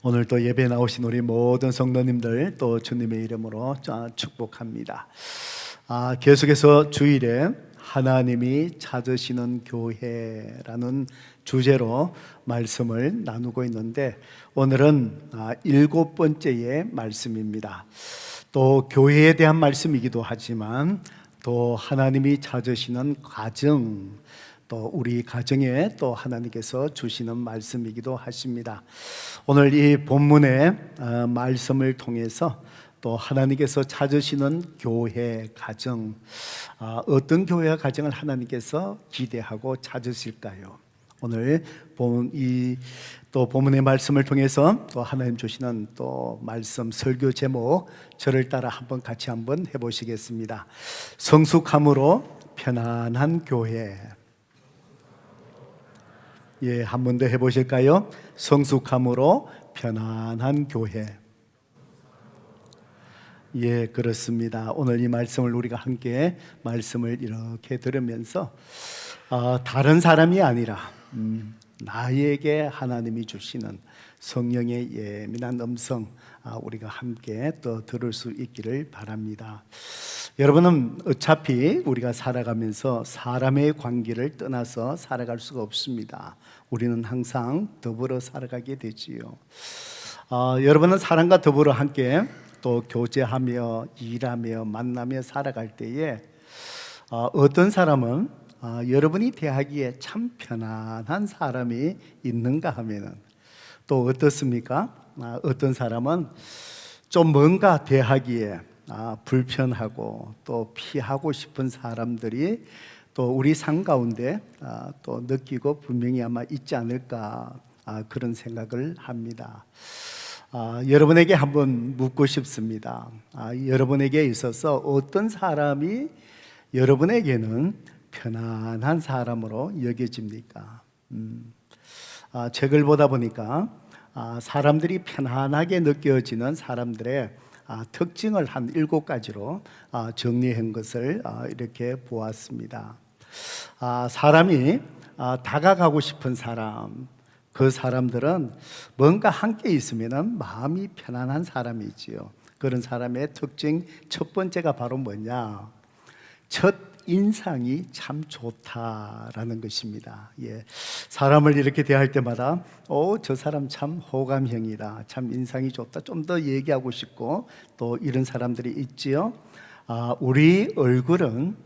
오늘 또 예배 나오신 우리 모든 성도님들 또 주님의 이름으로 축복합니다. 계속해서 주일에 하나님이 찾으시는 교회라는 주제로 말씀을 나누고 있는데 오늘은 7번째의 말씀입니다. 또 교회에 대한 말씀이기도 하지만 또 하나님이 찾으시는 가정, 또 우리 가정에 또 하나님께서 주시는 말씀이기도 하십니다. 오늘 이 본문의 말씀을 통해서 또 하나님께서 찾으시는 교회, 가정, 어떤 교회와 가정을 하나님께서 기대하고 찾으실까요? 오늘 또 본문의 말씀을 통해서 또 하나님 주시는 또 말씀 설교 제목 저를 따라 같이 한번 해보시겠습니다. 성숙함으로 편안한 교회. 한 번 더 해보실까요? 성숙함으로 편안한 교회. 그렇습니다. 오늘 이 말씀을 우리가 함께 말씀을 이렇게 들으면서 다른 사람이 아니라 나에게 하나님이 주시는 성령의 예민한 음성 우리가 함께 또 들을 수 있기를 바랍니다. 여러분은 어차피 우리가 살아가면서 사람의 관계를 떠나서 살아갈 수가 없습니다. 우리는 항상 더불어 살아가게 되지요. 여러분은 사람과 더불어 함께 또 교제하며 일하며 만나며 살아갈 때에 어떤 사람은 여러분이 대하기에 참 편안한 사람이 있는가 하면은 또 어떻습니까? 어떤 사람은 좀 뭔가 대하기에 불편하고 또 피하고 싶은 사람들이 또 우리 삶 가운데 또 느끼고 분명히 아마 있지 않을까 그런 생각을 합니다. 여러분에게 한번 묻고 싶습니다. 여러분에게 있어서 어떤 사람이 여러분에게는 편안한 사람으로 여겨집니까? 책을 보다 보니까 사람들이 편안하게 느껴지는 사람들의 특징을 한 7가지로 정리한 것을 이렇게 보았습니다. 사람이 다가가고 싶은 사람, 그 사람들은 뭔가 함께 있으면 마음이 편안한 사람이지요. 그런 사람의 특징 첫 번째가 바로 뭐냐? 첫 인상이 참 좋다라는 것입니다. 사람을 이렇게 대할 때마다 저 사람 참 호감형이다, 참 인상이 좋다, 좀 더 얘기하고 싶고 또 이런 사람들이 있지요. 우리 얼굴은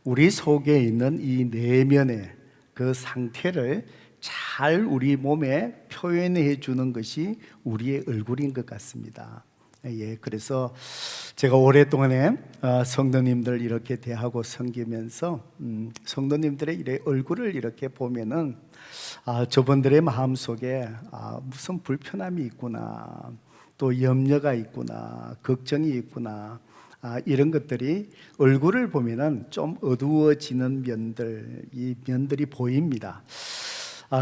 우리 속에 있는 이 내면의 그 상태를 잘 우리 몸에 표현해 주는 것이 우리의 얼굴인 것 같습니다. 그래서 제가 오랫동안에 성도님들 이렇게 대하고 섬기면서 성도님들의 얼굴을 이렇게 보면은 저분들의 마음속에 무슨 불편함이 있구나, 또 염려가 있구나, 걱정이 있구나, 이런 것들이 얼굴을 보면은 좀 어두워지는 이 면들이 보입니다.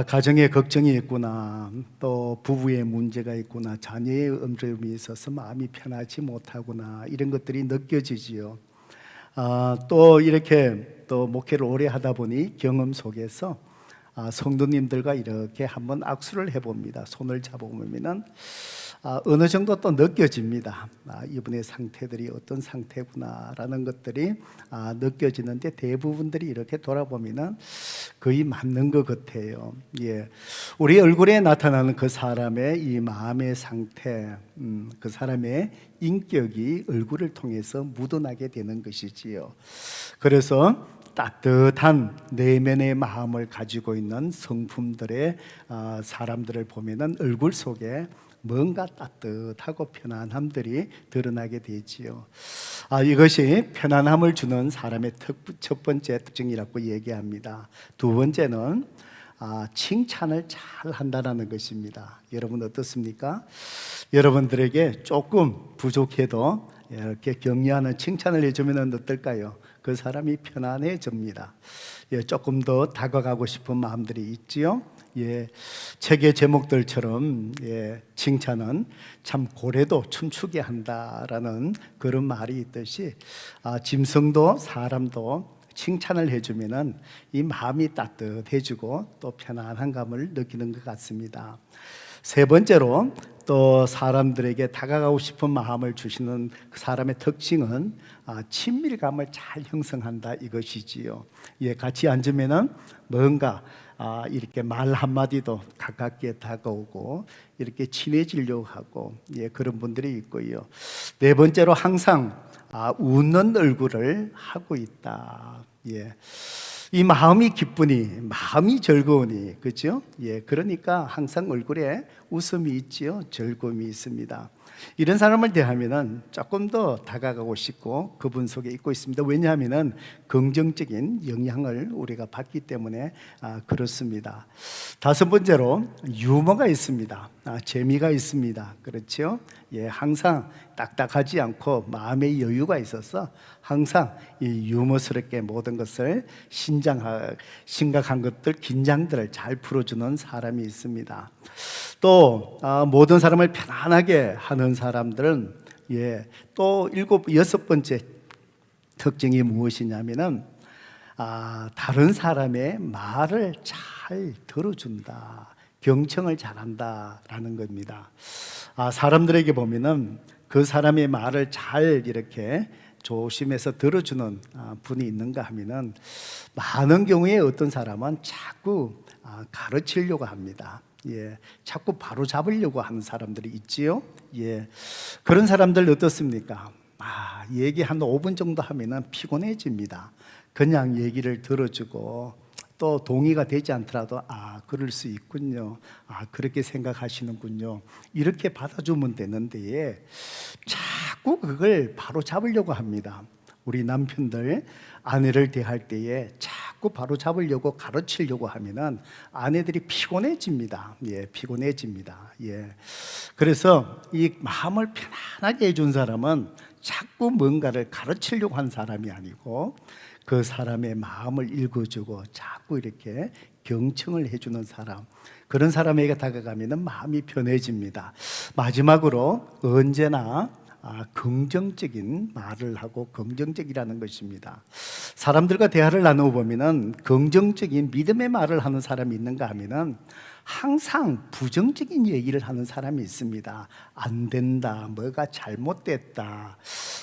가정에 걱정이 있구나, 또 부부의 문제가 있구나, 자녀의 어려움이 있어서 마음이 편하지 못하구나, 이런 것들이 느껴지지요. 또 이렇게 또 목회를 오래 하다 보니 경험 속에서 성도님들과 이렇게 한번 악수를 해봅니다. 손을 잡아보면은 어느 정도 또 느껴집니다. 이분의 상태들이 어떤 상태구나라는 것들이 느껴지는데 대부분들이 이렇게 돌아보면은 거의 맞는 것 같아요. 우리 얼굴에 나타나는 그 사람의 이 마음의 상태, 그 사람의 인격이 얼굴을 통해서 묻어나게 되는 것이지요. 그래서 따뜻한 내면의 마음을 가지고 있는 성품들의 사람들을 보면은 얼굴 속에 뭔가 따뜻하고 편안함들이 드러나게 되지요. 이것이 편안함을 주는 사람의 첫 번째 특징이라고 얘기합니다. 두 번째는 칭찬을 잘 한다는 것입니다. 여러분 어떻습니까? 여러분들에게 조금 부족해도 이렇게 격려하는 칭찬을 해주면 어떨까요? 그 사람이 편안해집니다. 조금 더 다가가고 싶은 마음들이 있지요. 책의 제목들처럼 칭찬은 참 고래도 춤추게 한다라는 그런 말이 있듯이 짐승도 사람도 칭찬을 해주면은 이 마음이 따뜻해지고 또 편안한 감을 느끼는 것 같습니다. 세 번째로 또 사람들에게 다가가고 싶은 마음을 주시는 그 사람의 특징은 친밀감을 잘 형성한다 이것이지요. 같이 앉으면은 뭔가 이렇게 말 한마디도 가깝게 다가오고 이렇게 친해지려고 하고 그런 분들이 있고요. 네 번째로 항상 웃는 얼굴을 하고 있다. 이 마음이 기쁘니 마음이 즐거우니 그렇죠? 그러니까 항상 얼굴에 웃음이 있지요. 즐거움이 있습니다. 이런 사람을 대하면은 조금 더 다가가고 싶고 그분 속에 있고 있습니다. 왜냐하면은 긍정적인 영향을 우리가 받기 때문에 그렇습니다. 다섯 번째로 유머가 있습니다. 재미가 있습니다. 그렇죠? 항상 딱딱하지 않고 마음의 여유가 있어서 항상 이 유머스럽게 모든 것을 심각한 것들, 긴장들을 잘 풀어주는 사람이 있습니다. 또 모든 사람을 편안하게 하는 사람들은 또 여섯 번째 특징이 무엇이냐면은 다른 사람의 말을 잘 들어준다. 경청을 잘한다라는 겁니다. 사람들에게 보면은 그 사람의 말을 잘 이렇게 조심해서 들어주는 분이 있는가 하면은 많은 경우에 어떤 사람은 자꾸 가르치려고 합니다. 자꾸 바로 잡으려고 하는 사람들이 있지요. 그런 사람들 어떻습니까? 얘기 한 5분 정도 하면은 피곤해집니다. 그냥 얘기를 들어주고 또 동의가 되지 않더라도 그럴 수 있군요. 그렇게 생각하시는군요. 이렇게 받아주면 되는데 자꾸 그걸 바로 잡으려고 합니다. 우리 남편들 아내를 대할 때에 자꾸 바로 잡으려고 가르치려고 하면은 아내들이 피곤해집니다. 피곤해집니다. 그래서 이 마음을 편안하게 해준 사람은 자꾸 뭔가를 가르치려고 한 사람이 아니고 그 사람의 마음을 읽어주고 자꾸 이렇게 경청을 해주는 사람, 그런 사람에게 다가가면 마음이 편해집니다. 마지막으로 언제나 긍정적인 말을 하고 긍정적이라는 것입니다. 사람들과 대화를 나누어 보면은 긍정적인 믿음의 말을 하는 사람이 있는가 하면은 항상 부정적인 얘기를 하는 사람이 있습니다. 안 된다, 뭐가 잘못됐다.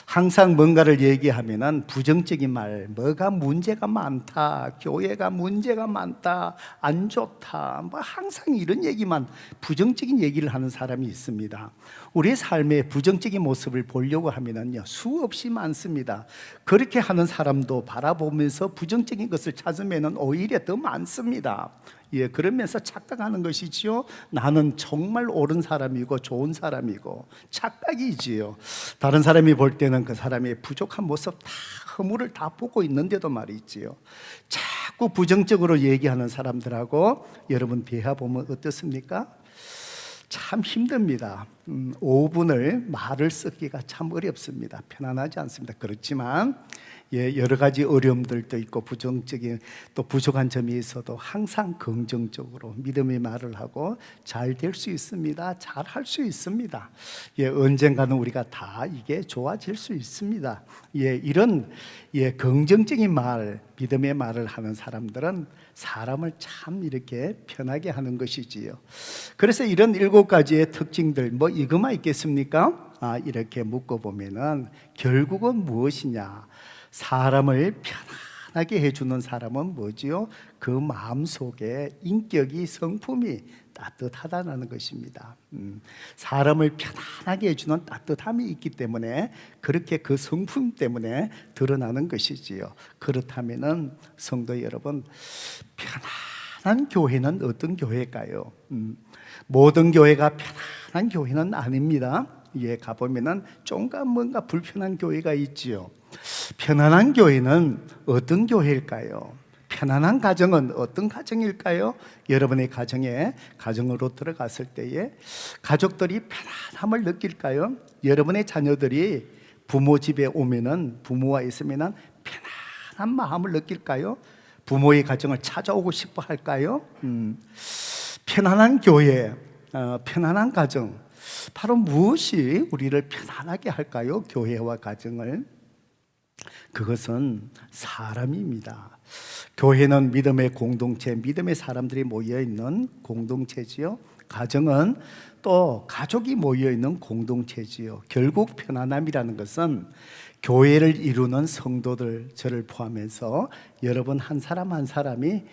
항상 뭔가를 얘기하면은 부정적인 말, 뭐가 문제가 많다, 교회가 문제가 많다, 안 좋다, 항상 이런 얘기만, 부정적인 얘기를 하는 사람이 있습니다. 우리의 삶의 부정적인 모습을 보려고 하면은요, 수없이 많습니다. 그렇게 하는 사람도 바라보면서 부정적인 것을 찾으면은 오히려 더 많습니다. 그러면서 착각하는 것이지요. 나는 정말 옳은 사람이고 좋은 사람이고 착각이지요. 다른 사람이 볼 때는 그 사람의 부족한 모습 다 허물을 다 보고 있는데도 말이지요. 자꾸 부정적으로 얘기하는 사람들하고 여러분 대화 보면 어떻습니까? 참 힘듭니다. 5분을 말을 쓰기가 참 어렵습니다. 편안하지 않습니다. 그렇지만 여러 가지 어려움들도 있고 부정적인 또 부족한 점이 있어도 항상 긍정적으로 믿음의 말을 하고 잘 될 수 있습니다. 잘 할 수 있습니다. 언젠가는 우리가 다 이게 좋아질 수 있습니다. 이런 긍정적인 말, 믿음의 말을 하는 사람들은 사람을 참 이렇게 편하게 하는 것이지요. 그래서 이런 7가지의 특징들 이거만 있겠습니까? 이렇게 묶어 보면은 결국은 무엇이냐? 사람을 편안하게 해주는 사람은 뭐지요? 그 마음속에 인격이 성품이 따뜻하다는 것입니다. 사람을 편안하게 해주는 따뜻함이 있기 때문에 그렇게 그 성품 때문에 드러나는 것이지요. 그렇다면은 성도 여러분, 편안한 교회는 어떤 교회일까요? 모든 교회가 편안한 교회는 아닙니다. 가보면은 좀가 뭔가 불편한 교회가 있지요. 편안한 교회는 어떤 교회일까요? 편안한 가정은 어떤 가정일까요? 여러분의 가정으로 들어갔을 때에 가족들이 편안함을 느낄까요? 여러분의 자녀들이 부모 집에 오면은 부모와 있으면은 편안한 마음을 느낄까요? 부모의 가정을 찾아오고 싶어 할까요? 편안한 교회, 편안한 가정, 바로 무엇이 우리를 편안하게 할까요? 교회와 가정을. 그것은 사람입니다. 교회는 믿음의 공동체, 믿음의 사람들이 모여있는 공동체지요. 가정은 또 가족이 모여있는 공동체지요. 결국 편안함이라는 것은 교회를 이루는 성도들, 저를 포함해서 여러분 한 사람 한 사람이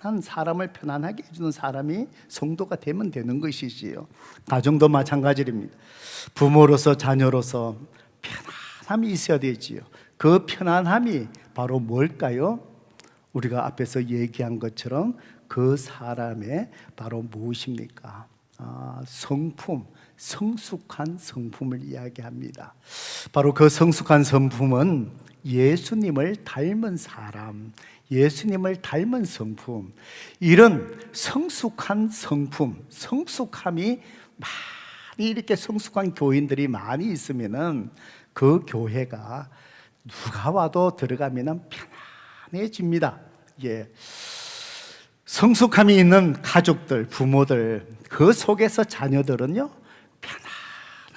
편안한 사람을 편안하게 해주는 사람이 성도가 되면 되는 것이지요. 가정도 마찬가지입니다. 부모로서 자녀로서 편안함이 있어야 되지요. 그 편안함이 바로 뭘까요? 우리가 앞에서 얘기한 것처럼 그 사람의 바로 무엇입니까? 성품, 성숙한 성품을 이야기합니다. 바로 그 성숙한 성품은 예수님을 닮은 사람, 예수님을 닮은 성품, 이런 성숙한 성품, 성숙함이 많이 이렇게 성숙한 교인들이 많이 있으면은 그 교회가 누가 와도 들어가면은 편안해집니다. 예. 성숙함이 있는 가족들, 부모들, 그 속에서 자녀들은요,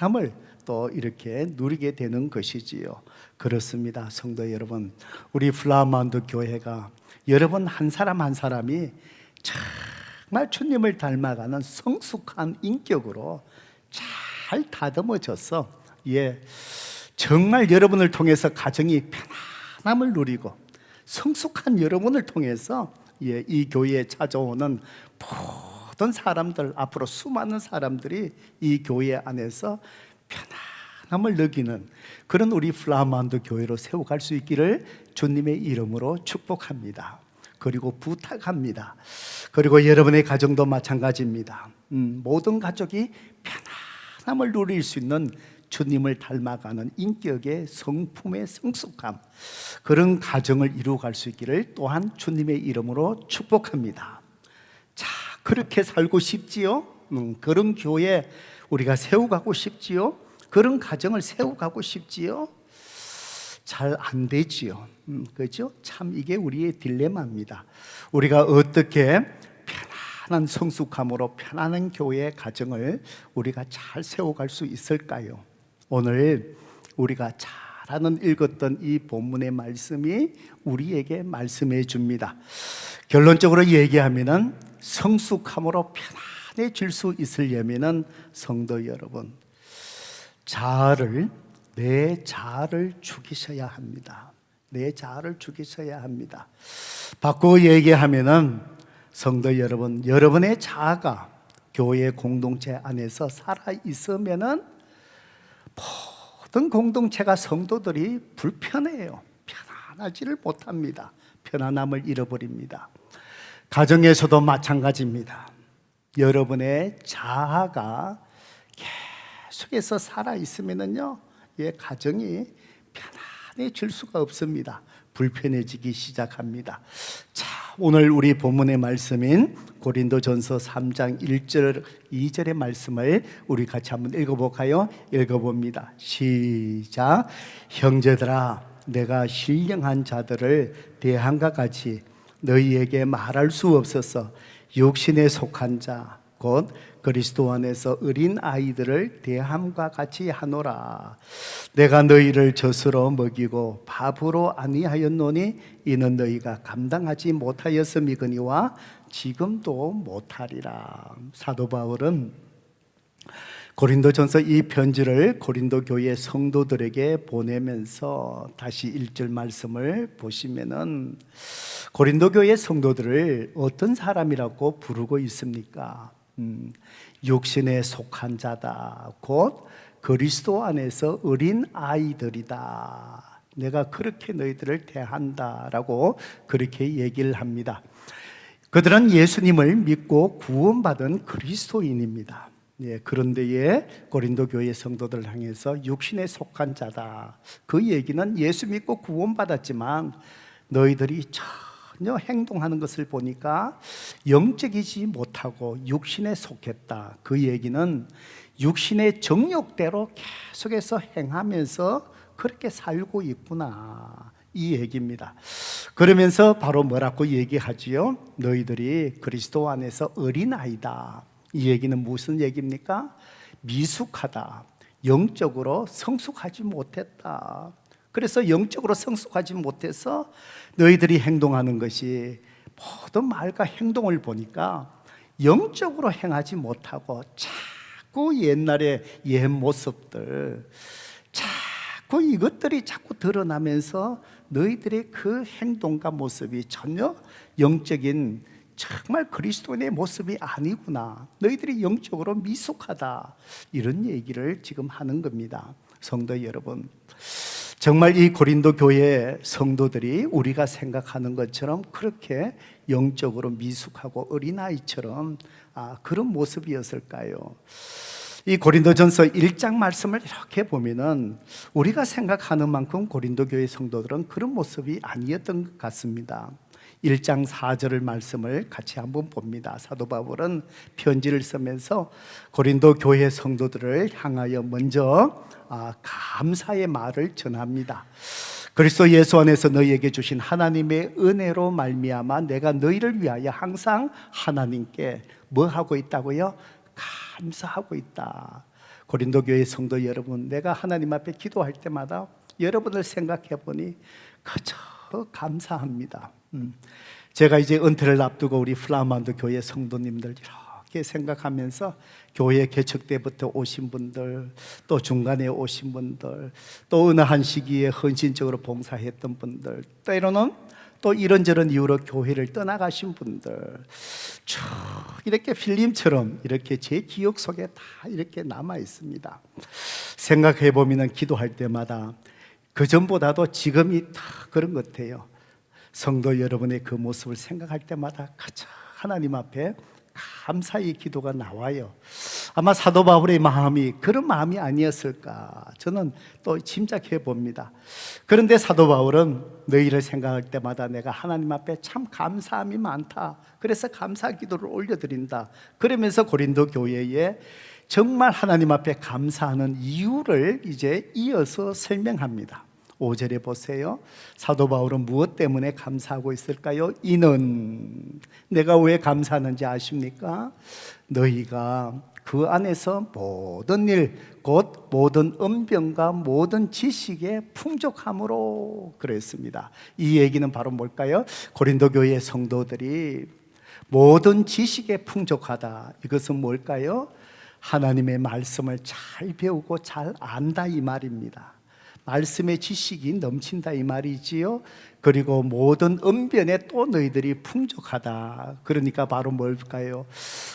편안함을 또 이렇게 누리게 되는 것이지요. 그렇습니다. 성도 여러분, 우리 플라만드 교회가 여러분 한 사람 한 사람이 정말 주님을 닮아가는 성숙한 인격으로 잘 다듬어져서, 예, 정말 여러분을 통해서 가정이 편안함을 누리고 성숙한 여러분을 통해서, 예, 이 교회에 찾아오는 모든 사람들, 앞으로 수많은 사람들이 이 교회 안에서 편안함을 느끼는 그런 우리 플라만드 교회로 세워갈 수 있기를 주님의 이름으로 축복합니다. 그리고 부탁합니다. 그리고 여러분의 가정도 마찬가지입니다. 모든 가족이 편안함을 누릴 수 있는 주님을 닮아가는 인격의 성품의 성숙함, 그런 가정을 이루어갈 수 있기를 또한 주님의 이름으로 축복합니다. 자, 그렇게 살고 싶지요? 그런 교회 우리가 세워가고 싶지요? 그런 가정을 세워가고 싶지요? 잘 안 되지요. 그렇죠? 참 이게 우리의 딜레마입니다. 우리가 어떻게 편안한 성숙함으로 편안한 교회의 가정을 우리가 잘 세워갈 수 있을까요? 오늘 우리가 잘 읽었던 이 본문의 말씀이 우리에게 말씀해 줍니다. 결론적으로 얘기하면은 성숙함으로 편안해질 수 있으려면은 성도 여러분, 내 자아를 죽이셔야 합니다. 내 자아를 죽이셔야 합니다. 바꾸어 얘기하면은 성도 여러분, 여러분의 자아가 교회 공동체 안에서 살아 있으면은 모든 공동체가, 성도들이 불편해요. 편안하지를 못합니다. 편안함을 잃어버립니다. 가정에서도 마찬가지입니다. 여러분의 자아가 계속해서 살아있으면요, 예, 가정이 편안해질 수가 없습니다. 불편해지기 시작합니다. 자, 오늘 우리 본문의 말씀인 고린도전서 3장 1절 2절의 말씀을 우리 같이 한번 읽어볼까요? 읽어봅니다. 시작. 형제들아, 내가 신령한 자들을 대함과 같이 너희에게 말할 수 없어서 육신에 속한 자, 곧 그리스도 안에서 어린 아이들을 대함과 같이 하노라. 내가 너희를 젖으로 먹이고 밥으로 아니하였노니 이는 너희가 감당하지 못하였음이거니와 지금도 못하리라. 사도 바울은 고린도전서 이 편지를 고린도 교회 성도들에게 보내면서 다시 1절 말씀을 보시면은 고린도 교회 성도들을 어떤 사람이라고 부르고 있습니까? 육신에 속한 자다. 곧 그리스도 안에서 어린 아이들이다. 내가 그렇게 너희들을 대한다라고 그렇게 얘기를 합니다. 그들은 예수님을 믿고 구원받은 그리스도인입니다. 예, 그런데에 고린도 교회 성도들을 향해서 육신에 속한 자다. 그 얘기는 예수 믿고 구원받았지만 너희들이 전혀 행동하는 것을 보니까 영적이지 못하고 육신에 속했다. 그 얘기는 육신의 정욕대로 계속해서 행하면서 그렇게 살고 있구나, 이 얘기입니다. 그러면서 바로 뭐라고 얘기하지요? 너희들이 그리스도 안에서 어린아이다. 이 얘기는 무슨 얘기입니까? 미숙하다. 영적으로 성숙하지 못했다. 그래서 영적으로 성숙하지 못해서 너희들이 행동하는 것이 모든 말과 행동을 보니까 영적으로 행하지 못하고 자꾸 옛날의 옛 모습들, 자꾸 이것들이 자꾸 드러나면서 너희들의 그 행동과 모습이 전혀 영적인 정말 그리스도인의 모습이 아니구나, 너희들이 영적으로 미숙하다, 이런 얘기를 지금 하는 겁니다. 성도 여러분, 정말 이 고린도 교회 성도들이 우리가 생각하는 것처럼 그렇게 영적으로 미숙하고 어린아이처럼 그런 모습이었을까요? 이 고린도전서 1장 말씀을 이렇게 보면은 우리가 생각하는 만큼 고린도 교회 성도들은 그런 모습이 아니었던 것 같습니다. 1장 4절 말씀을 같이 한번 봅니다. 사도 바울은 편지를 쓰면서 고린도 교회 성도들을 향하여 먼저 감사의 말을 전합니다. 그리스도 예수 안에서 너희에게 주신 하나님의 은혜로 말미암아 내가 너희를 위하여 항상 하나님께 뭐 하고 있다고요? 감사하고 있다. 고린도 교회 성도 여러분, 내가 하나님 앞에 기도할 때마다 여러분을 생각해 보니 그저 감사합니다. 제가 이제 은퇴를 앞두고 우리 플라만드 교회 성도님들 이렇게 생각하면서 교회 개척 때부터 오신 분들, 또 중간에 오신 분들, 또 어느 한 시기에 헌신적으로 봉사했던 분들, 때로는 또 이런저런 이유로 교회를 떠나가신 분들, 쭉 이렇게 필름처럼 이렇게 제 기억 속에 다 이렇게 남아 있습니다. 생각해 보면 기도할 때마다 그 전보다도 지금이 다 그런 것 같아요. 성도 여러분의 그 모습을 생각할 때마다 그저 하나님 앞에 감사의 기도가 나와요. 아마 사도 바울의 마음이 그런 마음이 아니었을까 저는 또 짐작해 봅니다. 그런데 사도 바울은 너희를 생각할 때마다 내가 하나님 앞에 참 감사함이 많다, 그래서 감사 기도를 올려드린다, 그러면서 고린도 교회에 정말 하나님 앞에 감사하는 이유를 이제 이어서 설명합니다. 5절에 보세요. 사도 바울은 무엇 때문에 감사하고 있을까요? 이는, 내가 왜 감사하는지 아십니까? 너희가 그 안에서 모든 일, 곧 모든 언변과 모든 지식의 풍족함으로 그랬습니다. 이 얘기는 바로 뭘까요? 고린도 교회 성도들이 모든 지식에 풍족하다, 이것은 뭘까요? 하나님의 말씀을 잘 배우고 잘 안다, 이 말입니다. 말씀의 지식이 넘친다, 이 말이지요. 그리고 모든 언변에 또 너희들이 풍족하다, 그러니까 바로 뭘까요?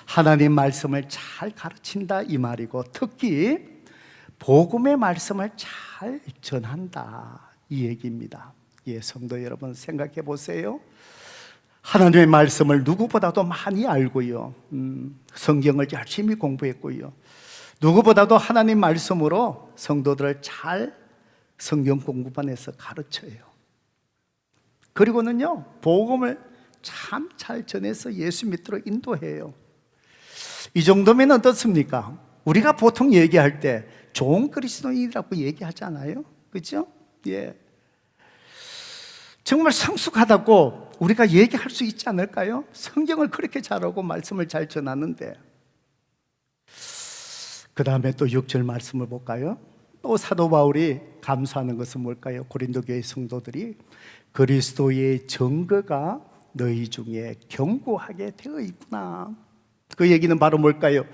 하나님 말씀을 잘 가르친다, 이 말이고, 특히 복음의 말씀을 잘 전한다, 이 얘기입니다. 예, 성도 여러분 생각해 보세요. 하나님의 말씀을 누구보다도 많이 알고요, 성경을 열심히 공부했고요, 누구보다도 하나님 말씀으로 성도들을 잘 성경 공부반에서 가르쳐요. 그리고는요, 복음을 참 잘 전해서 예수 믿도록 인도해요. 이 정도면 어떻습니까? 우리가 보통 얘기할 때 좋은 그리스도인이라고 얘기하잖아요, 그렇죠? 예, 정말 성숙하다고 우리가 얘기할 수 있지 않을까요? 성경을 그렇게 잘하고 말씀을 잘 전하는데. 그 다음에 또 6절 말씀을 볼까요? 또 사도 바울이 감사하는 것은 뭘까요? 고린도 교회 성도들이 그리스도의 증거가 너희 중에 견고하게 되어 있구나. 그 얘기는 바로 뭘까요?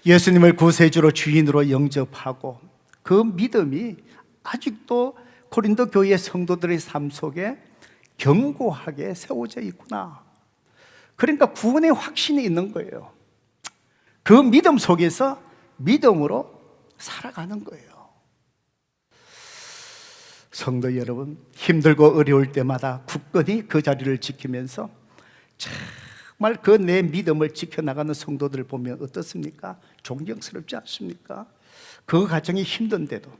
예수님을 구세주로 주인으로 영접하고 그 믿음이 아직도 고린도 교회 성도들의 삶 속에 견고하게 세워져 있구나. 그러니까 구원의 확신이 있는 거예요. 그 믿음 속에서 믿음으로 살아가는 거예요. 성도 여러분, 힘들고 어려울 때마다 굳건히 그 자리를 지키면서 정말 그 내 믿음을 지켜나가는 성도들을 보면 어떻습니까? 존경스럽지 않습니까? 그 과정이 힘든데도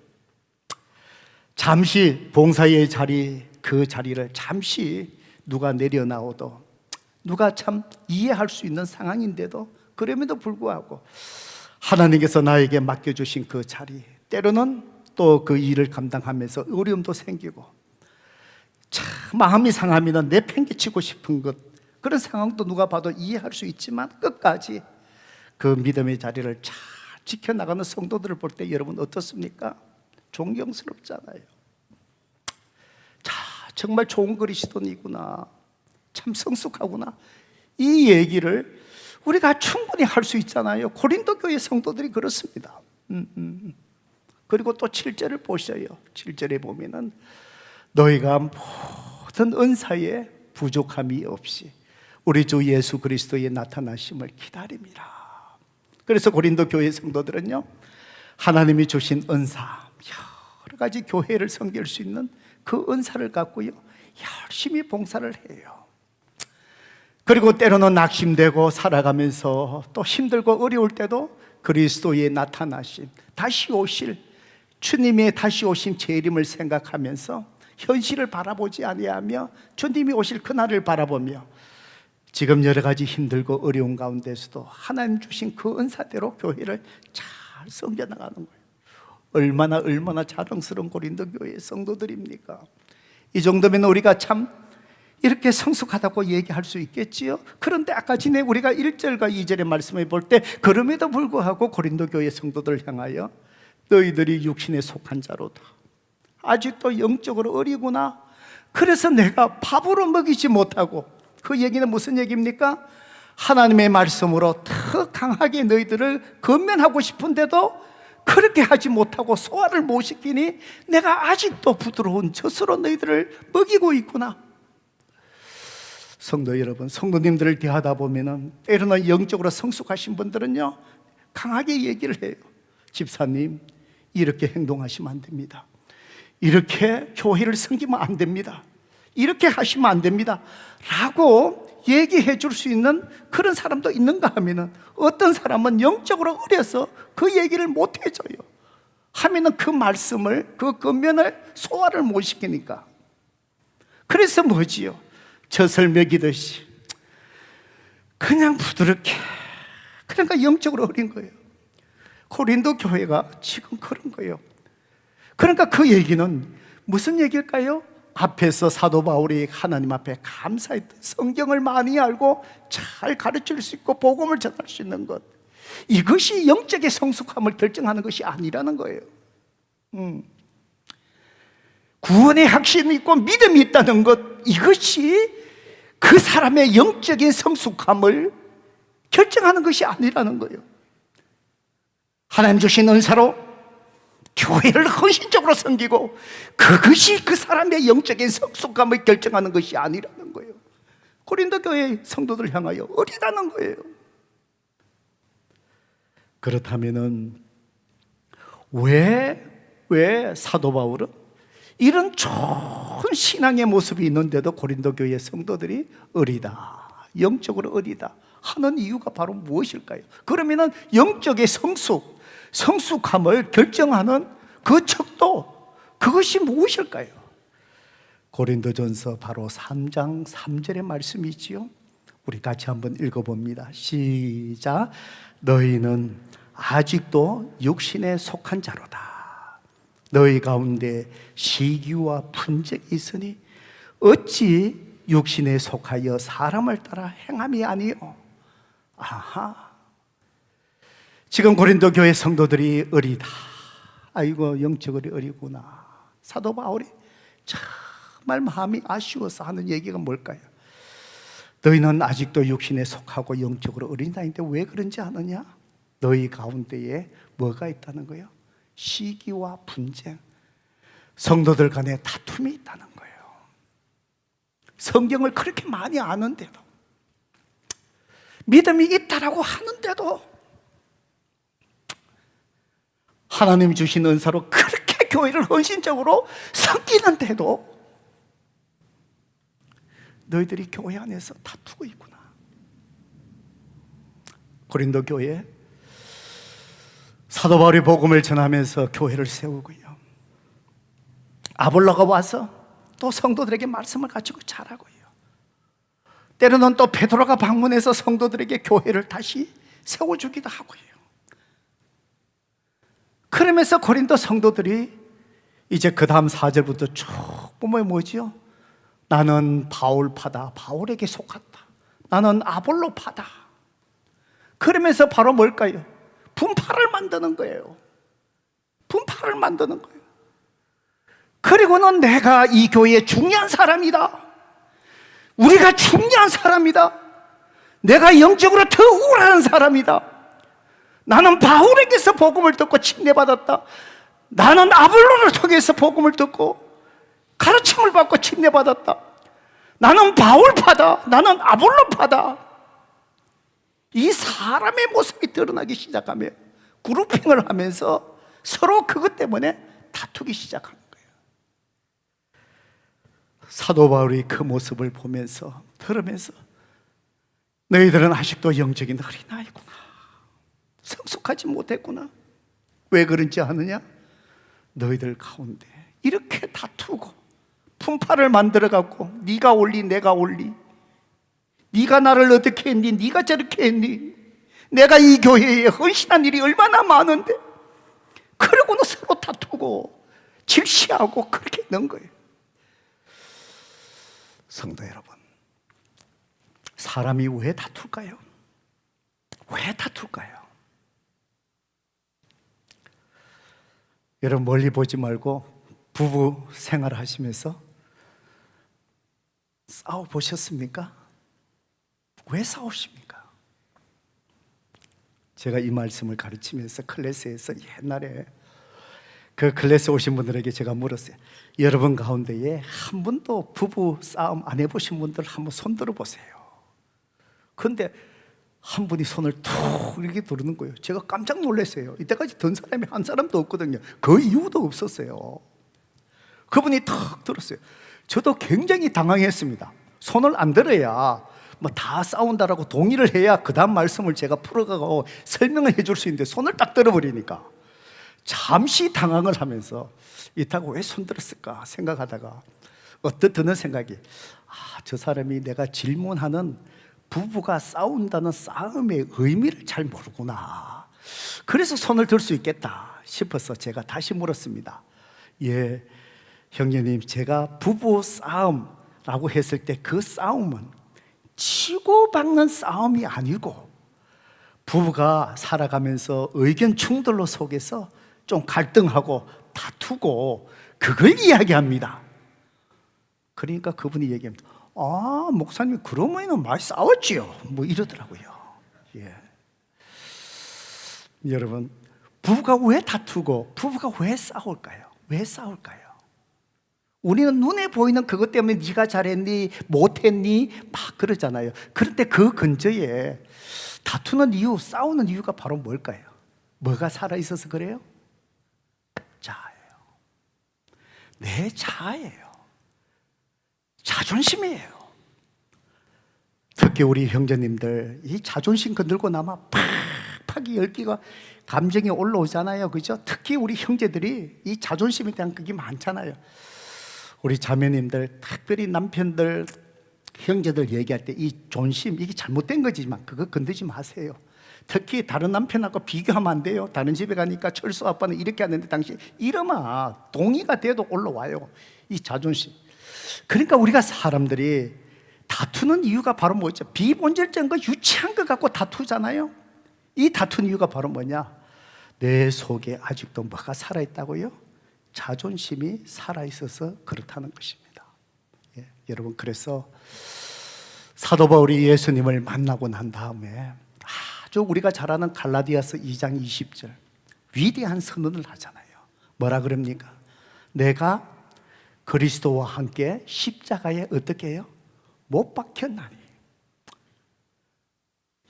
잠시 봉사의 자리, 그 자리를 잠시 누가 내려놔도, 누가 참 이해할 수 있는 상황인데도 그럼에도 불구하고 하나님께서 나에게 맡겨주신 그 자리, 때로는 또 그 일을 감당하면서 어려움도 생기고 참 마음이 상하면 내팽개치고 싶은 것, 그런 상황도 누가 봐도 이해할 수 있지만 끝까지 그 믿음의 자리를 잘 지켜나가는 성도들을 볼 때 여러분 어떻습니까? 존경스럽잖아요. 자, 정말 좋은 그리스도인이구나, 참 성숙하구나, 이 얘기를 우리가 충분히 할 수 있잖아요. 고린도 교회 성도들이 그렇습니다. 그리고 또 7절을 보셔요. 7절에 보면은 너희가 모든 은사에 부족함이 없이 우리 주 예수 그리스도의 나타나심을 기다립니다. 그래서 고린도 교회 성도들은요, 하나님이 주신 은사, 여러 가지 교회를 섬길 수 있는 그 은사를 갖고요, 열심히 봉사를 해요. 그리고 때로는 낙심되고 살아가면서 또 힘들고 어려울 때도 그리스도의 나타나심, 다시 오실 주님의 다시 오신 재림을 생각하면서 현실을 바라보지 아니하며 주님이 오실 그날을 바라보며 지금 여러 가지 힘들고 어려운 가운데서도 하나님 주신 그 은사대로 교회를 잘 섬겨나가는 거예요. 얼마나 자랑스러운 고린도 교회 성도들입니까? 이 정도면 우리가 참 이렇게 성숙하다고 얘기할 수 있겠지요. 그런데 아까 전에 우리가 1절과 2절의 말씀을 볼 때 그럼에도 불구하고 고린도 교회 성도들을 향하여 너희들이 육신에 속한 자로다, 아직도 영적으로 어리구나, 그래서 내가 밥으로 먹이지 못하고, 그 얘기는 무슨 얘기입니까? 하나님의 말씀으로 더 강하게 너희들을 건면하고 싶은데도 그렇게 하지 못하고 소화를 못 시키니 내가 아직도 부드러운 젖으로 너희들을 먹이고 있구나. 성도 여러분, 성도님들을 대하다 보면은 때로는 영적으로 성숙하신 분들은요, 강하게 얘기를 해요. 집사님, 이렇게 행동하시면 안 됩니다. 이렇게 교회를 섬기면 안 됩니다. 이렇게 하시면 안 됩니다 라고 얘기해 줄 수 있는 그런 사람도 있는가 하면은, 어떤 사람은 영적으로 어려서 그 얘기를 못 해줘요. 하면은 그 말씀을, 그 권면을 소화를 못 시키니까. 그래서 뭐지요? 젖을 먹이듯이 그냥 부드럽게, 그러니까 영적으로 어린 거예요. 고린도 교회가 지금 그런 거예요. 그러니까 그 얘기는 무슨 얘기일까요? 앞에서 사도 바울이 하나님 앞에 감사했던, 성경을 많이 알고 잘 가르칠 수 있고 복음을 전할 수 있는 것, 이것이 영적의 성숙함을 결정하는 것이 아니라는 거예요. 구원의 확신이 있고 믿음이 있다는 것, 이것이 그 사람의 영적인 성숙함을 결정하는 것이 아니라는 거예요. 하나님 주신 은사로 교회를 헌신적으로 섬기고 그것이 그 사람의 영적인 성숙함을 결정하는 것이 아니라는 거예요. 고린도 교회 성도들 향하여 어리다는 거예요. 그렇다면은 왜 사도 바울은 이런 좋은 신앙의 모습이 있는데도 고린도 교회 성도들이 어리다, 영적으로 어리다 하는 이유가 바로 무엇일까요? 그러면은 영적의 성숙함을 결정하는 그 척도, 그것이 무엇일까요? 고린도전서 바로 3장 3절의 말씀이지요. 우리 같이 한번 읽어봅니다. 시작. 너희는 아직도 육신에 속한 자로다. 너희 가운데 시기와 분쟁이 있으니 어찌 육신에 속하여 사람을 따라 행함이 아니요. 아하, 지금 고린도 교회 성도들이 어리다, 아이고 영적으로 어리구나. 사도 바울이 정말 마음이 아쉬워서 하는 얘기가 뭘까요? 너희는 아직도 육신에 속하고 영적으로 어린다는데 왜 그런지 아느냐? 너희 가운데에 뭐가 있다는 거예요? 시기와 분쟁, 성도들 간에 다툼이 있다는 거예요. 성경을 그렇게 많이 아는데도, 믿음이 있다라고 하는데도, 하나님 주신 은사로 그렇게 교회를 헌신적으로 섬기는데도 너희들이 교회 안에서 다투고 있구나. 고린도 교회 사도 바울이 복음을 전하면서 교회를 세우고요, 아볼로가 와서 또 성도들에게 말씀을 가지고 자라고요, 때로는 또 베드로가 방문해서 성도들에게 교회를 다시 세워주기도 하고요. 그러면서 고린도 성도들이 이제 그 다음 4절부터 쭉 보면 뭐지요? 나는 바울파다, 바울에게 속았다. 나는 아볼로파다. 그러면서 바로 뭘까요? 분파를 만드는 거예요. 분파를 만드는 거예요. 그리고는 내가 이 교회의 중요한 사람이다, 우리가 중요한 사람이다, 내가 영적으로 더 우월한 사람이다. 나는 바울에게서 복음을 듣고 침례받았다. 나는 아볼로를 통해서 복음을 듣고 가르침을 받고 침례받았다. 나는 바울파다. 나는 아볼로파다. 이 사람의 모습이 드러나기 시작하며 그룹핑을 하면서 서로 그것 때문에 다투기 시작하는 거예요. 사도 바울이 그 모습을 보면서 들으면서 너희들은 아직도 영적인 어린아이구나. 성숙하지 못했구나. 왜 그런지 아느냐? 너희들 가운데 이렇게 다투고 분파를 만들어갖고 네가 올리 내가 올리, 네가 나를 어떻게 했니? 네가 저렇게 했니? 내가 이 교회에 헌신한 일이 얼마나 많은데 그러고는 서로 다투고 질시하고 그렇게 있는 거예요. 성도 여러분, 사람이 왜 다툴까요? 왜 다툴까요? 여러분 멀리 보지 말고 부부 생활을 하시면서 싸워보셨습니까? 왜 싸우십니까? 제가 이 말씀을 가르치면서 클래스에서 옛날에 그 클래스 오신 분들에게 제가 물었어요. 여러분 가운데에 한 번도 부부 싸움 안 해보신 분들 한번 손 들어보세요. 그런데 한 분이 손을 툭 이렇게 들는 거예요. 제가 깜짝 놀랐어요. 이때까지 든 사람이 한 사람도 없거든요. 그 이유도 없었어요. 그분이 탁 들었어요. 저도 굉장히 당황했습니다. 손을 안 들어야 뭐 다 싸운다라고 동의를 해야 그 다음 말씀을 제가 풀어가고 설명을 해줄 수 있는데 손을 딱 들어버리니까 잠시 당황을 하면서 이따가 왜 손 들었을까 생각하다가 어떤 드는 생각이, 저 사람이 내가 질문하는 부부가 싸운다는 싸움의 의미를 잘 모르구나. 그래서 손을 들 수 있겠다 싶어서 제가 다시 물었습니다. 예, 형제님, 제가 부부 싸움라고 했을 때 그 싸움은 치고받는 싸움이 아니고 부부가 살아가면서 의견 충돌로 속에서 좀 갈등하고 다투고 그걸 이야기합니다. 그러니까 그분이 얘기합니다. 목사님 그러면은 많이 싸웠지요. 뭐 이러더라고요. 예. 여러분, 부부가 왜 다투고 부부가 왜 싸울까요? 왜 싸울까요? 우리는 눈에 보이는 그것 때문에 네가 잘했니 못했니 막 그러잖아요. 그런데 그 근처에 다투는 이유, 싸우는 이유가 바로 뭘까요? 뭐가 살아있어서 그래요? 자아예요. 내 자아예요. 자존심이에요. 특히 우리 형제님들 이 자존심 건들고 나면 팍팍이 열기가 감정이 올라오잖아요. 그죠? 특히 우리 형제들이 이 자존심에 대한 그게 많잖아요. 우리 자매님들, 특별히 남편들, 형제들 얘기할 때 이 존심, 이게 잘못된 거지만 그거 건드지 마세요. 특히 다른 남편하고 비교하면 안 돼요. 다른 집에 가니까 철수 아빠는 이렇게 하는데 당신 이러면 동의가 돼도 올라와요. 이 자존심. 그러니까 우리가 사람들이 다투는 이유가 바로 뭐죠? 비본질적인 거, 유치한 것 갖고 다투잖아요. 이 다투는 이유가 바로 뭐냐? 내 속에 아직도 뭐가 살아있다고요? 자존심이 살아있어서 그렇다는 것입니다. 예, 여러분, 그래서 사도 바울이 예수님을 만나고 난 다음에 아주 우리가 잘 아는 갈라디아서 2장 20절 위대한 선언을 하잖아요. 뭐라 그럽니까? 내가 그리스도와 함께 십자가에 어떻게 해요? 못 박혔나니.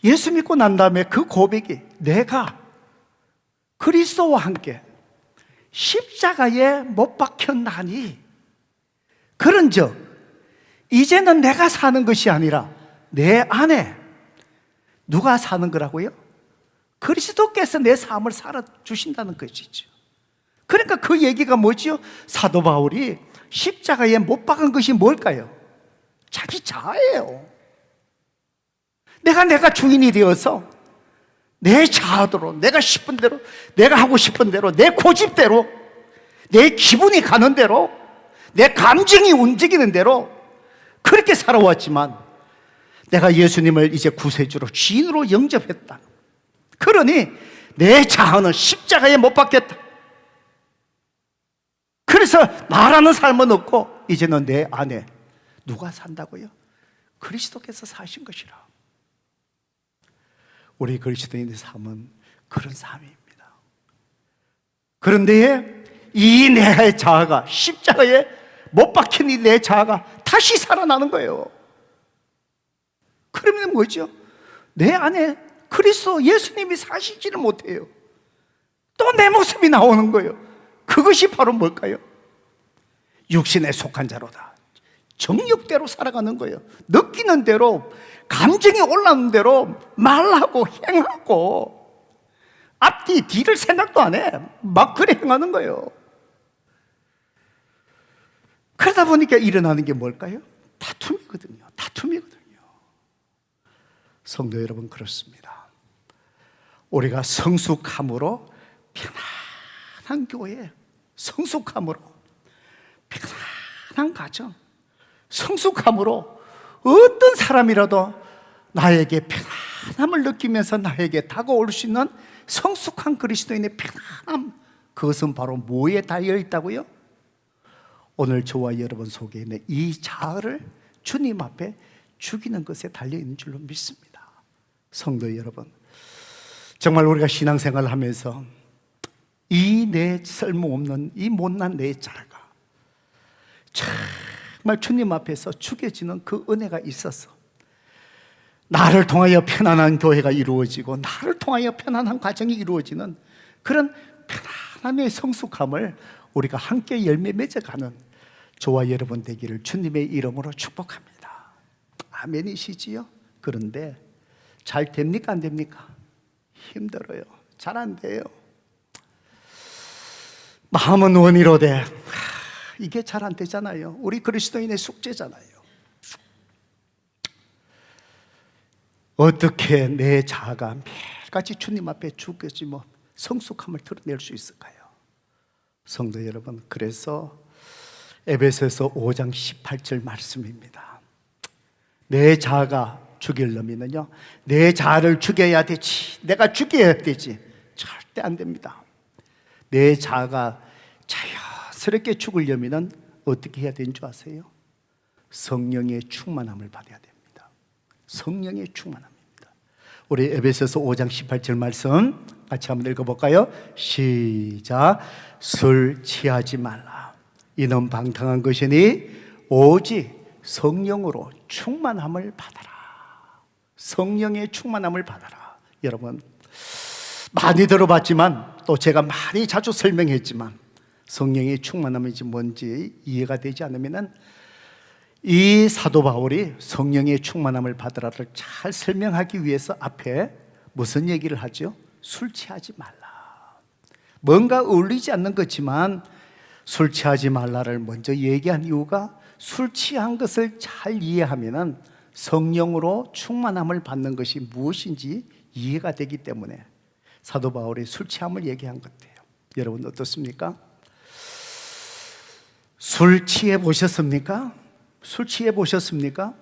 예수 믿고 난 다음에 그 고백이 내가 그리스도와 함께 십자가에 못 박혔나니, 그런즉 이제는 내가 사는 것이 아니라 내 안에 누가 사는 거라고요? 그리스도께서 내 삶을 살아주신다는 것이죠. 그러니까 그 얘기가 뭐지요? 사도 바울이 십자가에 못 박은 것이 뭘까요? 자기 자아예요. 내가 주인이 되어서 내 자아대로, 내가 싶은 대로, 내가 하고 싶은 대로, 내 고집대로, 내 기분이 가는 대로, 내 감정이 움직이는 대로 그렇게 살아왔지만 내가 예수님을 이제 구세주로, 주인으로 영접했다. 그러니 내 자아는 십자가에 못 박혔다. 그래서 말하는 삶은 없고 이제는 내 안에 누가 산다고요? 그리스도께서 사신 것이라. 우리 그리스도인의 삶은 그런 삶입니다. 그런데 이 내 자아가, 십자가에 못 박힌 이 내 자아가 다시 살아나는 거예요. 그러면 뭐죠? 내 안에 그리스도 예수님이 사시지를 못해요. 또 내 모습이 나오는 거예요. 그것이 바로 뭘까요? 육신에 속한 자로다. 정욕대로 살아가는 거예요. 느끼는 대로, 감정이 올라오는 대로 말하고 행하고, 앞뒤 뒤를 생각도 안 해. 막 그래 행하는 거예요. 그러다 보니까 일어나는 게 뭘까요? 다툼이거든요. 다툼이거든요. 성도 여러분, 그렇습니다. 우리가 성숙함으로 편안한 교회, 성숙함으로 편안한 가정, 성숙함으로 어떤 사람이라도 나에게 편안함을 느끼면서 나에게 다가올 수 있는 성숙한 그리스도인의 편안함, 그것은 바로 뭐에 달려 있다고요? 오늘 저와 여러분 속에 있는 이 자아를 주님 앞에 죽이는 것에 달려 있는 줄로 믿습니다. 성도 여러분, 정말 우리가 신앙생활을 하면서 이 내 쓸모없는 이 못난 내 자아가 정말 주님 앞에서 죽여지는 그 은혜가 있어서 나를 통하여 편안한 교회가 이루어지고 나를 통하여 편안한 가정이 이루어지는 그런 편안함의 성숙함을 우리가 함께 열매 맺어가는 저와 여러분 되기를 주님의 이름으로 축복합니다. 아멘이시지요? 그런데 잘 됩니까? 안 됩니까? 힘들어요. 잘 안 돼요. 마음은 원이로되 이게 잘 안 되잖아요. 우리 그리스도인의 숙제잖아요. 어떻게 내 자아가 매일같이 주님 앞에 죽여지면 성숙함을 드러낼 수 있을까요? 성도 여러분, 그래서 에베소서 5장 18절 말씀입니다. 내 자아가 죽이려면요, 내 자아를 죽여야 되지, 내가 죽여야 되지, 절대 안 됩니다. 내 자아가 자연스럽게 죽으려면 어떻게 해야 되는 줄 아세요? 성령의 충만함을 받아야 됩니다. 성령의 충만함입니다. 우리 에베소서 5장 18절 말씀 같이 한번 읽어볼까요? 시작. 술 취하지 말라. 이는 방탕한 것이니 오직 성령으로 충만함을 받아라. 성령의 충만함을 받아라. 여러분, 많이 들어봤지만 또 제가 많이 자주 설명했지만 성령의 충만함이 뭔지 이해가 되지 않으면 이 사도 바울이 성령의 충만함을 받으라를 잘 설명하기 위해서 앞에 무슨 얘기를 하죠? 술 취하지 말라. 뭔가 어울리지 않는 거지만 술 취하지 말라를 먼저 얘기한 이유가 술 취한 것을 잘 이해하면 성령으로 충만함을 받는 것이 무엇인지 이해가 되기 때문에 사도 바울이 술 취함을 얘기한 것 같아요. 여러분 어떻습니까? 술 취해 보셨습니까? 술 취해 보셨습니까?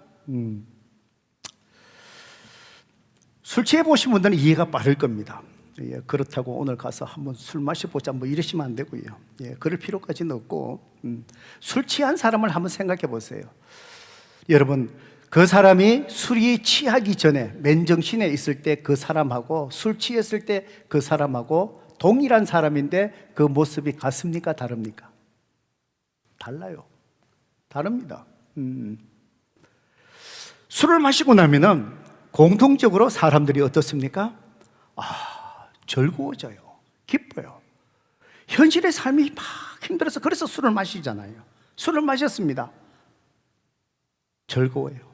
술 취해 보신 분들은 이해가 빠를 겁니다. 예, 그렇다고 오늘 가서 한번 술 마셔보자 뭐 이러시면 안 되고요. 예, 그럴 필요까지는 없고 술 취한 사람을 한번 생각해 보세요. 여러분, 그 사람이 술이 취하기 전에 맨정신에 있을 때 그 사람하고 술 취했을 때 그 사람하고 동일한 사람인데 그 모습이 같습니까? 다릅니까? 달라요. 다릅니다. 술을 마시고 나면은 공통적으로 사람들이 어떻습니까? 즐거워져요. 기뻐요. 현실의 삶이 막 힘들어서 그래서 술을 마시잖아요. 술을 마셨습니다. 즐거워요.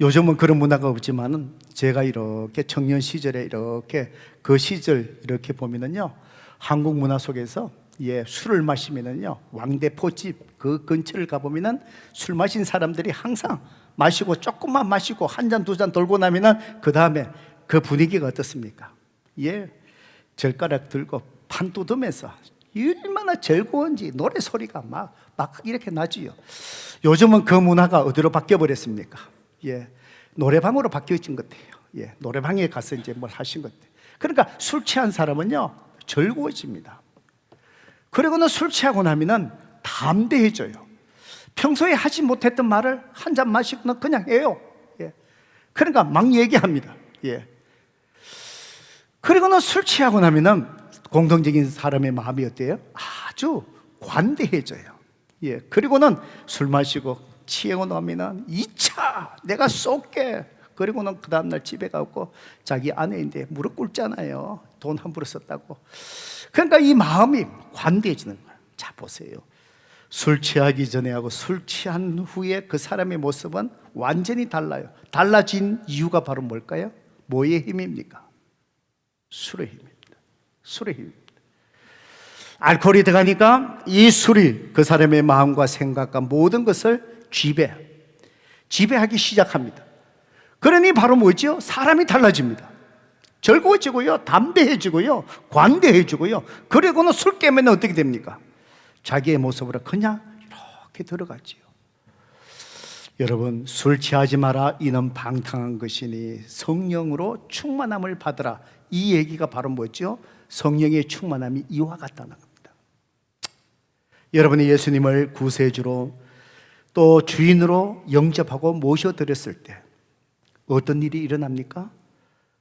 요즘은 그런 문화가 없지만은 제가 이렇게 청년 시절에 이렇게 그 시절 이렇게 보면은요, 한국 문화 속에서 술을 마시면은요, 왕대포집 그 근처를 가보면은 술 마신 사람들이 항상 마시고 조금만 마시고 한 잔 두 잔 돌고 나면은 그 다음에 그 분위기가 어떻습니까? 젓가락 들고 판 뜯으면서 얼마나 즐거운지 노래 소리가 막 이렇게 나지요. 요즘은 그 문화가 어디로 바뀌어 버렸습니까? 노래방으로 바뀌어진 것 같아요. 노래방에 가서 이제 뭘 하신 것 같아요. 그러니까 술 취한 사람은요, 즐거워집니다. 그리고는 술 취하고 나면은 담대해져요. 평소에 하지 못했던 말을 한 잔 마시고는 그냥 해요. 그러니까 막 얘기합니다. 그리고는 술 취하고 나면은 공통적인 사람의 마음이 어때요? 아주 관대해져요. 예. 그리고는 술 마시고 취하고 나면은 2차 내가 쏠게. 그리고는 그 다음날 집에 가고 자기 아내인데 무릎 꿇잖아요. 돈 함부로 썼다고. 그러니까 이 마음이 관대해지는 거예요. 자, 보세요. 술 취하기 전에 하고 술 취한 후에 그 사람의 모습은 완전히 달라요. 달라진 이유가 바로 뭘까요? 뭐의 힘입니까? 술의 힘입니다. 술의 힘입니다. 알코올이 들어가니까 이 술이 그 사람의 마음과 생각과 모든 것을 지배하기 시작합니다. 그러니 바로 뭐죠? 사람이 달라집니다. 즐거워지고요, 담대해지고요, 관대해지고요. 그리고는 술 깨면 어떻게 됩니까? 자기의 모습으로 그냥 이렇게 들어가지요. 여러분, 술 취하지 마라 이는 방탕한 것이니 성령으로 충만함을 받으라. 이 얘기가 바로 뭐죠? 성령의 충만함이 이와 같다는 겁니다. 여러분이 예수님을 구세주로 또 주인으로 영접하고 모셔드렸을 때 어떤 일이 일어납니까?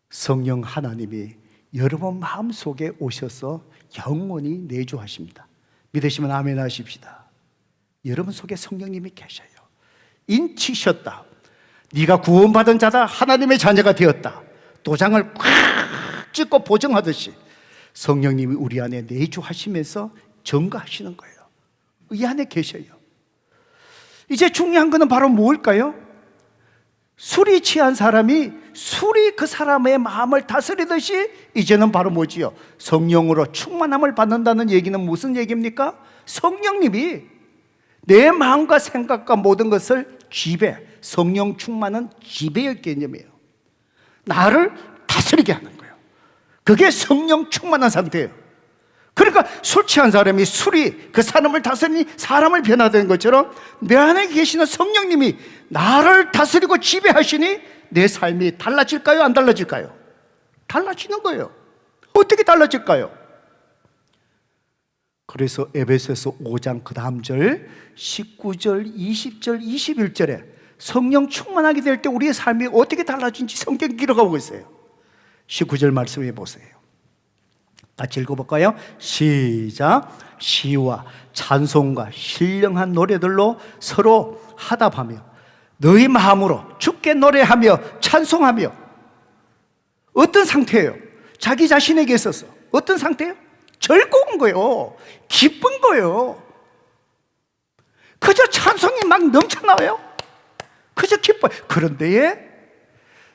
성령 하나님이 여러분 마음속에 오셔서 영원히 내주하십니다. 믿으시면 아멘 하십시다. 여러분 속에 성령님이 계셔요. 인치셨다. 네가 구원받은 자다. 하나님의 자녀가 되었다. 도장을 꽉 찍고 보증하듯이 성령님이 우리 안에 내주하시면서 증거하시는 거예요. 이 안에 계셔요. 이제 중요한 것은 바로 뭘까요? 술이 취한 사람이 술이 그 사람의 마음을 다스리듯이 이제는 바로 뭐지요? 성령으로 충만함을 받는다는 얘기는 무슨 얘기입니까? 성령님이 내 마음과 생각과 모든 것을 성령 충만은 지배의 개념이에요. 나를 다스리게 하는 거예요. 그게 성령 충만한 상태예요. 그러니까 술 취한 사람이 술이 그 사람을 다스리니 사람을 변화된 것처럼 내 안에 계시는 성령님이 나를 다스리고 지배하시니 내 삶이 달라질까요? 안 달라질까요? 달라지는 거예요. 어떻게 달라질까요? 그래서 에베소서 5장 그 다음 절 19절, 20절, 21절에 성령 충만하게 될 때 우리의 삶이 어떻게 달라진지 성경이 기록하고 있어요. 19절 말씀해 보세요. 같이 읽어볼까요? 시작. 시와 찬송과 신령한 노래들로 서로 화답하며 너희 마음으로 주께 노래하며 찬송하며. 어떤 상태예요? 자기 자신에게 있어서 어떤 상태예요? 즐거운 거예요. 기쁜 거예요. 그저 찬송이 막 넘쳐나와요. 그저 기뻐요. 그런데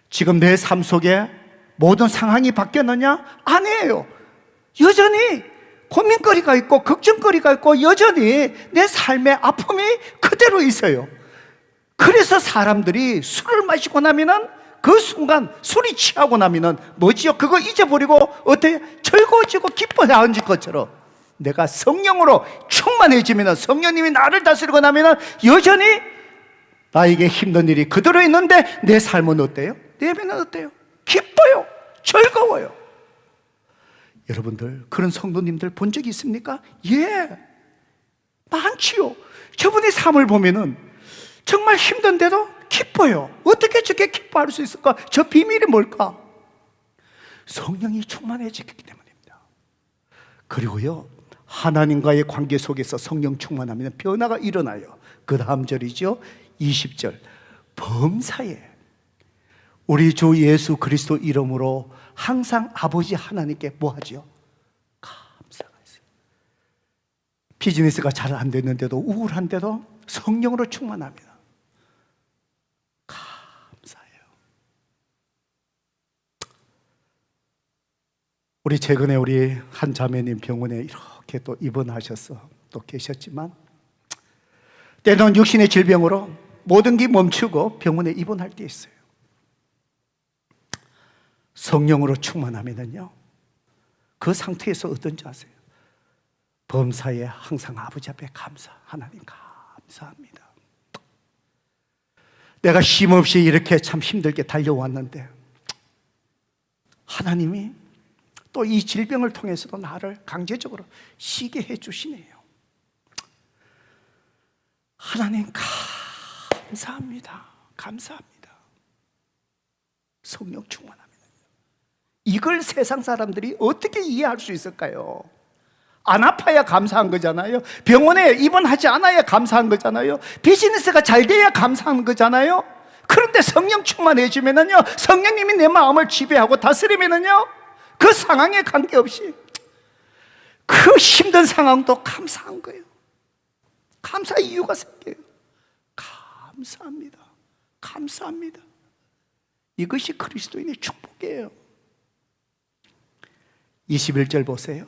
지금 내 삶 속에 모든 상황이 바뀌었느냐? 아니에요. 여전히 고민거리가 있고 걱정거리가 있고 여전히 내 삶의 아픔이 그대로 있어요. 그래서 사람들이 술을 마시고 나면은 그 순간 술이 취하고 나면은 뭐지요? 그거 잊어버리고 어떻게 즐거워지고 기뻐하는 것처럼 내가 성령으로 충만해지면은 성령님이 나를 다스리고 나면은 여전히 나에게 힘든 일이 그대로 있는데 내 삶은 어때요? 내 삶은 어때요? 기뻐요. 즐거워요. 여러분들 그런 성도님들 본 적이 있습니까? 예, 많지요. 저분의 삶을 보면은 정말 힘든데도 기뻐요. 어떻게 저렇게 기뻐할 수 있을까? 저 비밀이 뭘까? 성령이 충만해지기 때문입니다. 그리고요, 하나님과의 관계 속에서 성령 충만하면 변화가 일어나요. 그 다음 절이죠, 20절. 범사에 우리 주 예수 그리스도 이름으로 항상 아버지 하나님께 뭐 하죠? 감사가 있어요. 비즈니스가 잘 안 됐는데도 우울한데도 성령으로 충만합니다. 감사해요. 우리 최근에 우리 한 자매님 병원에 이렇게 또 입원하셔서 또 계셨지만 때로는 육신의 질병으로 모든 게 멈추고 병원에 입원할 때 있어요. 성령으로 충만하면은요, 그 상태에서 어떤지 아세요? 범사에 항상 아버지 앞에 하나님 감사합니다. 내가 쉼없이 이렇게 참 힘들게 달려왔는데 하나님이 또 이 질병을 통해서도 나를 강제적으로 쉬게 해주시네요. 하나님 감사합니다. 감사합니다. 성령 충만합니다. 이걸 세상 사람들이 어떻게 이해할 수 있을까요? 안 아파야 감사한 거잖아요. 병원에 입원하지 않아야 감사한 거잖아요. 비즈니스가 잘 돼야 감사한 거잖아요. 그런데 성령 충만해지면은요, 성령님이 내 마음을 지배하고 다스리면은요, 그 상황에 관계없이 그 힘든 상황도 감사한 거예요. 감사의 이유가 생겨요. 감사합니다. 감사합니다. 이것이 그리스도인의 축복이에요. 21절 보세요.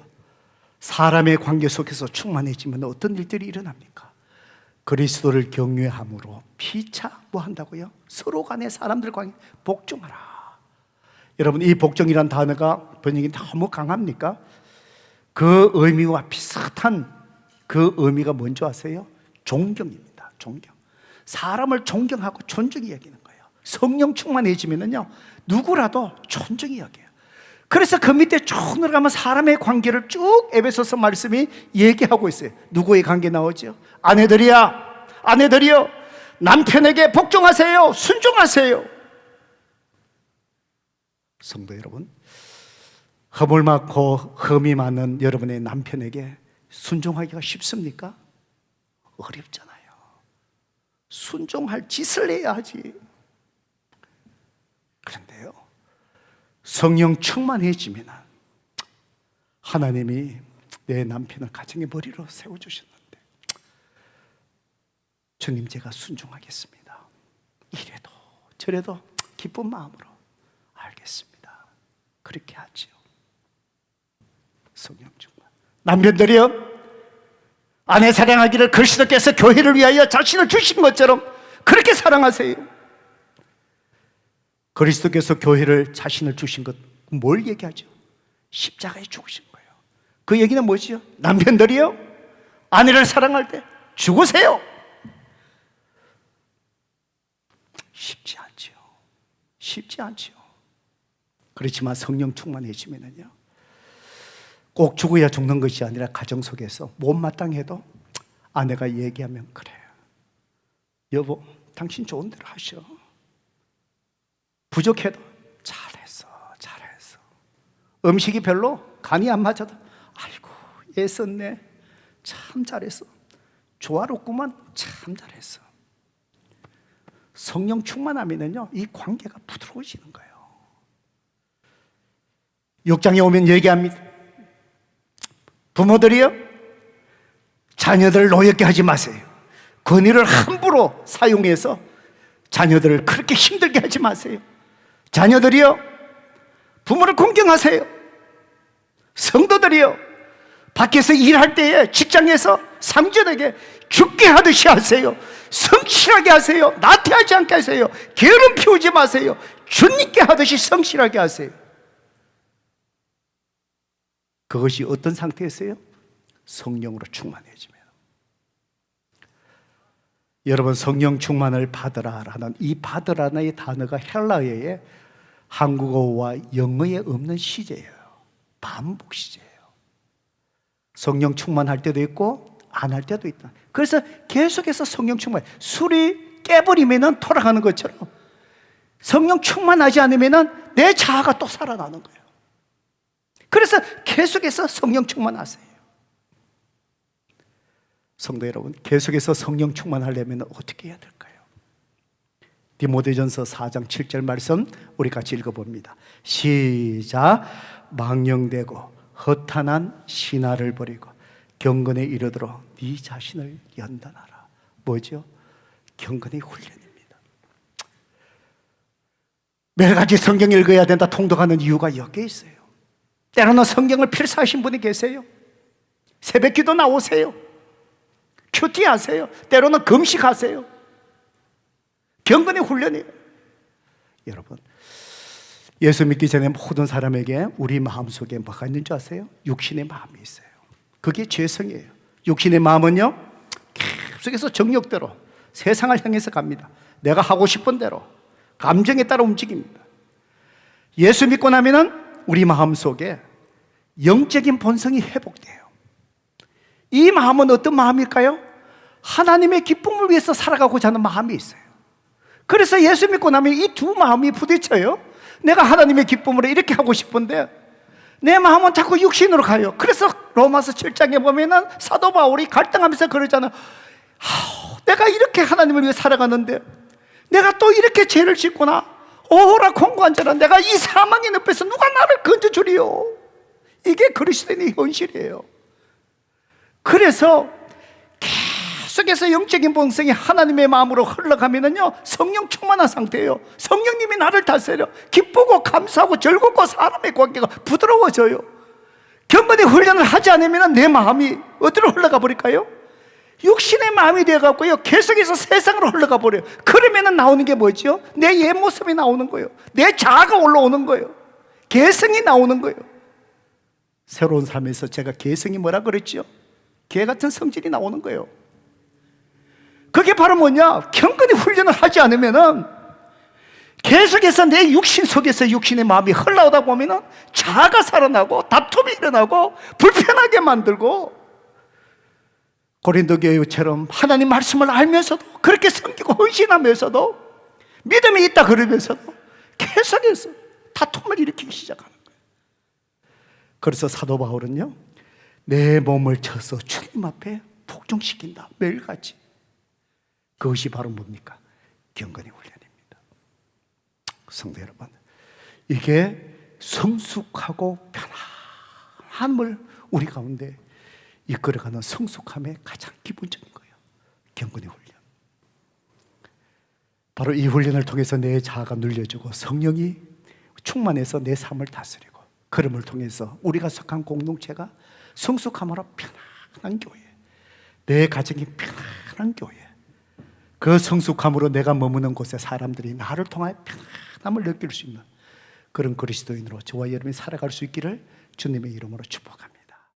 사람의 관계 속에서 충만해지면 어떤 일들이 일어납니까? 그리스도를 경외함으로 피차 뭐 한다고요? 서로 간에 사람들 관계 복종하라. 여러분, 이 복종이란 단어가 번역이 너무 강합니까? 그 의미와 비슷한 그 의미가 뭔지 아세요? 존경입니다. 존경. 사람을 존경하고 존중히 여기는 거예요. 성령 충만해지면은요, 누구라도 존중히 여겨요. 그래서 그 밑에 쭉 내려가면 사람의 관계를 쭉 에베소서 말씀이 얘기하고 있어요. 누구의 관계 나오죠? 아내들이여 남편에게 복종하세요. 순종하세요. 성도 여러분, 허물 많고 흠이 많은 여러분의 남편에게 순종하기가 쉽습니까? 어렵잖아요. 순종할 짓을 해야 하지. 그런데요, 성령 충만해지면 하나님이 내 남편을 가정의 머리로 세워주셨는데, 주님 제가 순종하겠습니다. 이래도 저래도 기쁜 마음으로 알겠습니다. 그렇게 하지요. 성령 충만. 남편들이요, 아내 사랑하기를 그리스도께서 교회를 위하여 자신을 주신 것처럼 그렇게 사랑하세요. 그리스도께서 교회를 자신을 주신 것, 뭘 얘기하죠? 십자가에 죽으신 거예요. 그 얘기는 뭐지요? 남편들이요, 아내를 사랑할 때 죽으세요. 쉽지 않지요. 쉽지 않지요. 그렇지만 성령 충만해지면은요, 꼭 죽어야 죽는 것이 아니라 가정 속에서 못마땅해도 아내가 얘기하면, 그래 여보, 당신 좋은 대로 하셔. 부족해도 잘했어. 음식이 별로 간이 안 맞아도 아이고 애썼네, 참 잘했어, 조화롭구만, 참 잘했어. 성령 충만하면은요, 이 관계가 부드러워지는 거예요. 6장에 오면 얘기합니다. 부모들이요, 자녀들을 노엽게 하지 마세요. 권위를 함부로 사용해서 자녀들을 그렇게 힘들게 하지 마세요. 자녀들이요, 부모를 공경하세요. 성도들이요, 밖에서 일할 때에 직장에서 상전에게 죽게 하듯이 하세요. 성실하게 하세요. 나태하지 않게 하세요. 게으름 피우지 마세요. 주님께 하듯이 성실하게 하세요. 그것이 어떤 상태였어요? 성령으로 충만해지면. 여러분, 성령 충만을 받으라라는 이 받으라는 단어가 헬라어에 한국어와 영어에 없는 시제예요. 반복 시제예요. 성령 충만할 때도 있고 안 할 때도 있다. 그래서 계속해서 성령 충만, 술이 깨버리면 돌아가는 것처럼 성령 충만하지 않으면 내 자아가 또 살아나는 거예요. 그래서 계속해서 성령 충만하세요. 성도 여러분, 계속해서 성령 충만하려면 어떻게 해야 될까요? 디모데전서 4장 7절 말씀 우리 같이 읽어봅니다. 시작. 망령되고 허탄한 신화를 버리고 경건에 이르도록 네 자신을 연단하라. 뭐죠? 경건의 훈련입니다. 매일같이 성경 읽어야 된다 통독하는 이유가 여기에 있어요. 때로는 성경을 필사하신 분이 계세요. 새벽기도 나오세요. 큐티하세요. 때로는 금식하세요. 경건의 훈련이에요. 여러분, 예수 믿기 전에 모든 사람에게 우리 마음속에 뭐가 있는 줄 아세요? 육신의 마음이 있어요. 그게 죄성이에요. 육신의 마음은요, 계속해서 정욕대로 세상을 향해서 갑니다. 내가 하고 싶은 대로 감정에 따라 움직입니다. 예수 믿고 나면은 우리 마음속에 영적인 본성이 회복돼요. 이 마음은 어떤 마음일까요? 하나님의 기쁨을 위해서 살아가고자 하는 마음이 있어요. 그래서 예수 믿고 나면 이 두 마음이 부딪혀요. 내가 하나님의 기쁨으로 이렇게 하고 싶은데 내 마음은 자꾸 육신으로 가요. 그래서 로마서 7장에 보면은 사도 바울이 갈등하면서 그러잖아요. 내가 이렇게 하나님을 위해 살아가는데 내가 또 이렇게 죄를 짓구나. 오호라 공고한 자라, 내가 이 사망의 늪에서 누가 나를 건져주리요. 이게 그리스도인의 현실이에요. 그래서 계속해서 영적인 본성이 하나님의 마음으로 흘러가면은요, 성령 충만한 상태예요. 성령님이 나를 다스려 기쁘고 감사하고 즐겁고 사람의 관계가 부드러워져요. 경건의 훈련을 하지 않으면 내 마음이 어디로 흘러가 버릴까요? 육신의 마음이 되어갖고요, 계속해서 세상으로 흘러가 버려요. 그러면은 나오는 게 뭐죠? 내 옛 모습이 나오는 거예요. 내 자아가 올라오는 거예요. 개성이 나오는 거예요. 새로운 삶에서 제가 개성이 뭐라 그랬죠? 개 같은 성질이 나오는 거예요. 그게 바로 뭐냐? 경건의 훈련을 하지 않으면은 계속해서 내 육신 속에서 육신의 마음이 흘러오다 보면은 자아가 살아나고 다툼이 일어나고 불편하게 만들고, 고린도 교회처럼 하나님 말씀을 알면서도 그렇게 섬기고 헌신하면서도 믿음이 있다 그러면서도 계속해서 다툼을 일으키기 시작하는 거예요. 그래서 사도 바울은요, 내 몸을 쳐서 주님 앞에 복종시킨다, 매일같이. 그것이 바로 뭡니까? 경건의 훈련입니다. 성도 여러분, 이게 성숙하고 편안함을 우리 가운데 이끌어가는 성숙함의 가장 기본적인 거예요. 경건의 훈련. 바로 이 훈련을 통해서 내 자아가 눌려지고 성령이 충만해서 내 삶을 다스리고, 그름을 통해서 우리가 속한 공동체가 성숙함으로 편안한 교회, 내 가정이 편안한 교회, 그 성숙함으로 내가 머무는 곳에 사람들이 나를 통하여 편안함을 느낄 수 있는 그런 그리스도인으로 저와 여러분이 살아갈 수 있기를 주님의 이름으로 축복합니다.